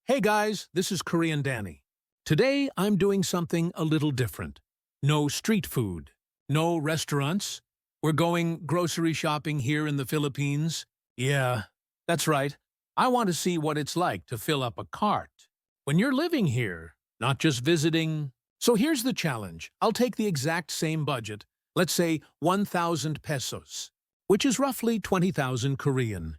Hey guys, this is Korean Danny. Today I'm doing something a little different. No street food, no restaurants. We're going grocery shopping here in the Philippines. Yeah, that's right. I want to see what it's like to fill up a cart. When you're living here, not just visiting. So here's the challenge. I'll take the exact same budget, let's say 1,000 pesos, which is roughly 20,000 Korean.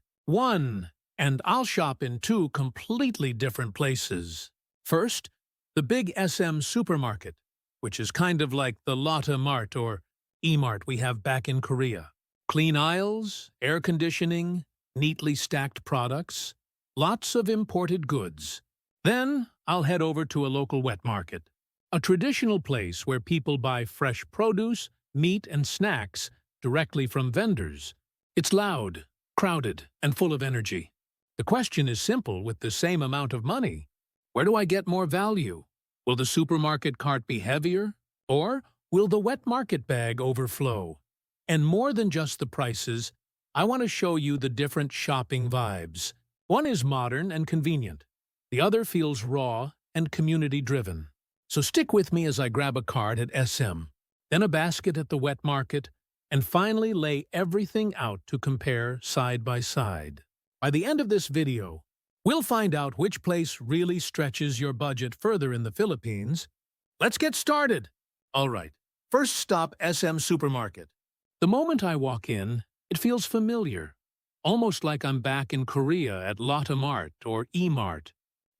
And I'll shop in two completely different places. First, the big SM supermarket, which is kind of like the Lotte Mart or E-Mart we have back in Korea. Clean aisles, air conditioning, neatly stacked products, lots of imported goods. Then I'll head over to a local wet market, a traditional place where people buy fresh produce, meat, and snacks directly from vendors. It's loud, crowded, and full of energy. The question is simple with the same amount of money. Where do I get more value? Will the supermarket cart be heavier? Or will the wet market bag overflow? And more than just the prices, I want to show you the different shopping vibes. One is modern and convenient. The other feels raw and community-driven. So stick with me as I grab a cart at SM, then a basket at the wet market, and finally lay everything out to compare side by side. By the end of this video, we'll find out which place really stretches your budget further in the Philippines. Let's get started! Alright, first stop SM Supermarket. The moment I walk in, it feels familiar, almost like I'm back in Korea at Lotte Mart or E-Mart.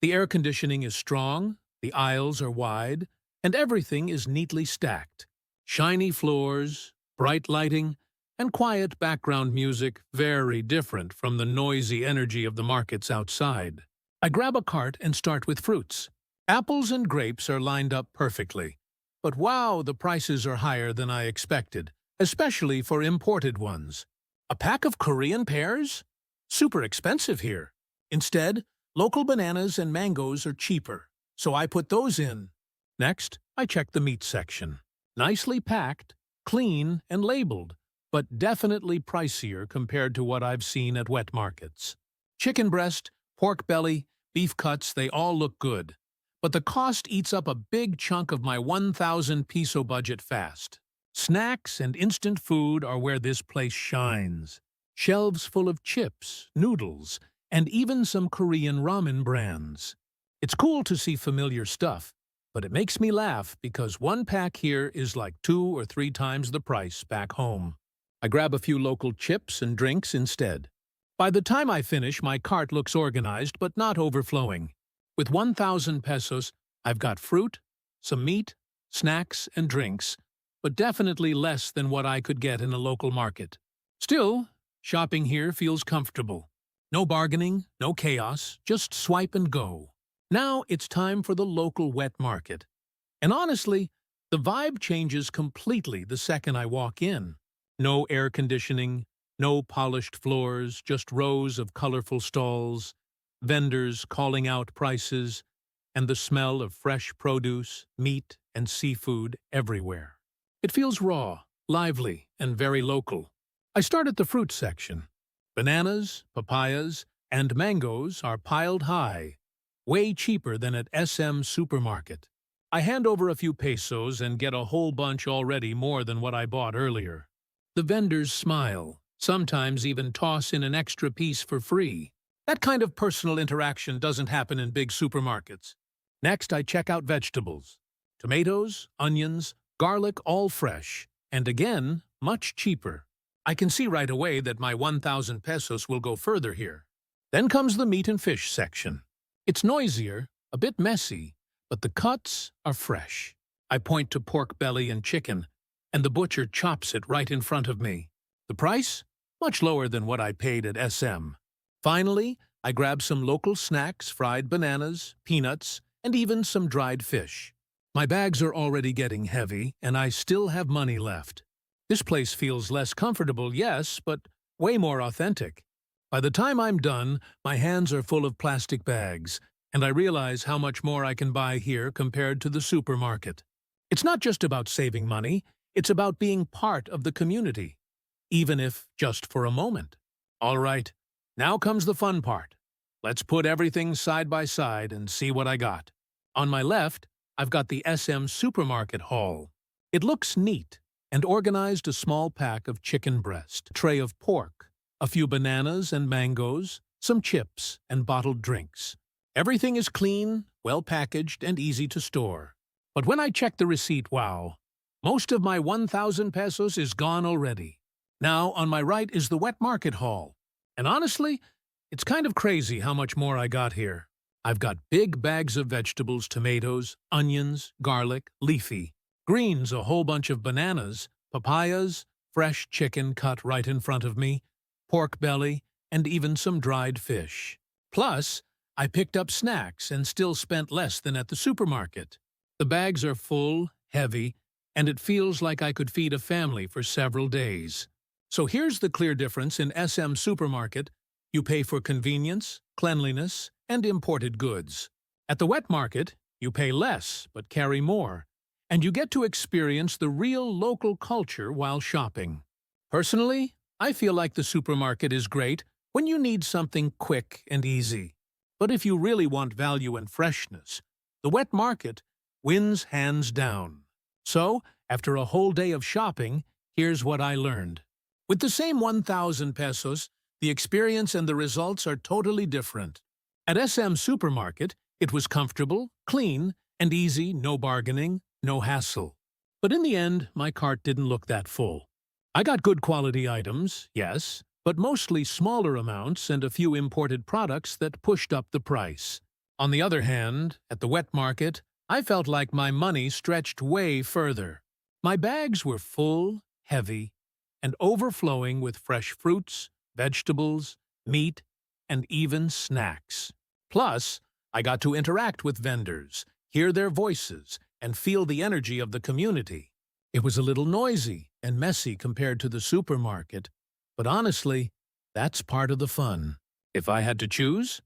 The air conditioning is strong, the aisles are wide, and everything is neatly stacked. Shiny floors, bright lighting, and quiet background music very different from the noisy energy of the markets outside. I grab a cart and start with fruits. Apples and grapes are lined up perfectly. But wow, the prices are higher than I expected, especially for imported ones. A pack of Korean pears? Super expensive here. Instead, local bananas and mangoes are cheaper, so I put those in. Next, I check the meat section. Nicely packed, clean, and labeled, but definitely pricier compared to what I've seen at wet markets. Chicken breast, pork belly, beef cuts, they all look good. But the cost eats up a big chunk of my 1,000 peso budget fast. Snacks and instant food are where this place shines. Shelves full of chips, noodles, and even some Korean ramen brands. It's cool to see familiar stuff, but it makes me laugh because one pack here is like 2 or 3 times the price back home. I grab a few local chips and drinks instead. By the time I finish, my cart looks organized but not overflowing. With 1,000 pesos, I've got fruit, some meat, snacks, and drinks, but definitely less than what I could get in a local market. Still, shopping here feels comfortable. No bargaining, no chaos, just swipe and go. Now it's time for the local wet market. And honestly, the vibe changes completely the second I walk in. No air conditioning, no polished floors, just rows of colorful stalls, vendors calling out prices, and the smell of fresh produce, meat, and seafood everywhere. It feels raw, lively, and very local. I start at the fruit section. Bananas, papayas, and mangoes are piled high, way cheaper than at SM Supermarket. I hand over a few pesos and get a whole bunch already more than what I bought earlier. The vendors smile, sometimes even toss in an extra piece for free. That kind of personal interaction doesn't happen in big supermarkets. Next, I check out vegetables. Tomatoes, onions, garlic, all fresh, and again, much cheaper. I can see right away that my 1,000 pesos will go further here. Then comes the meat and fish section. It's noisier, a bit messy, but the cuts are fresh. I point to pork belly and chicken, and the butcher chops it right in front of me. The price? Much lower than what I paid at SM. Finally, I grab some local snacks, fried bananas, peanuts, and even some dried fish. My bags are already getting heavy, and I still have money left. This place feels less comfortable, yes, but way more authentic. By the time I'm done, my hands are full of plastic bags, and I realize how much more I can buy here compared to the supermarket. It's not just about saving money, it's about being part of the community, even if just for a moment. All right, now comes the fun part. Let's put everything side by side and see what I got. On my left, I've got the SM supermarket haul. It looks neat and organized: a small pack of chicken breast, tray of pork, a few bananas and mangoes, some chips and bottled drinks. Everything is clean, well packaged, and easy to store. But when I check the receipt, wow, most of my 1,000 pesos is gone already. Now, on my right is the wet market haul. And honestly, it's kind of crazy how much more I got here. I've got big bags of vegetables, tomatoes, onions, garlic, leafy, greens, a whole bunch of bananas, papayas, fresh chicken cut right in front of me, pork belly, and even some dried fish. Plus, I picked up snacks and still spent less than at the supermarket. The bags are full, heavy, and it feels like I could feed a family for several days. So here's the clear difference: in SM Supermarket, you pay for convenience, cleanliness, and imported goods. At the wet market, you pay less but carry more, and you get to experience the real local culture while shopping. Personally, I feel like the supermarket is great when you need something quick and easy. But if you really want value and freshness, the wet market wins hands down. So, after a whole day of shopping, here's what I learned. With the same 1,000 pesos, the experience and the results are totally different. At SM Supermarket, it was comfortable, clean, and easy, no bargaining, no hassle. But in the end, my cart didn't look that full. I got good quality items, yes, but mostly smaller amounts and a few imported products that pushed up the price. On the other hand, at the wet market, I felt like my money stretched way further. My bags were full, heavy, and overflowing with fresh fruits, vegetables, meat, and even snacks. Plus, I got to interact with vendors, hear their voices, and feel the energy of the community. It was a little noisy and messy compared to the supermarket, but honestly, that's part of the fun. If I had to choose,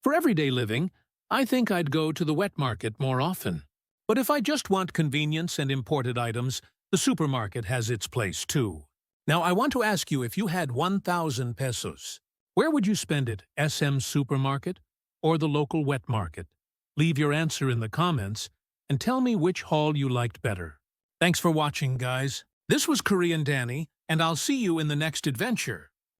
for everyday living, I think I'd go to the wet market more often. But if I just want convenience and imported items, the supermarket has its place too. Now, I want to ask you, if you had 1,000 pesos, where would you spend it? SM Supermarket or the local wet market? Leave your answer in the comments and tell me which haul you liked better. Thanks for watching, guys. This was Korean Danny, and I'll see you in the next adventure.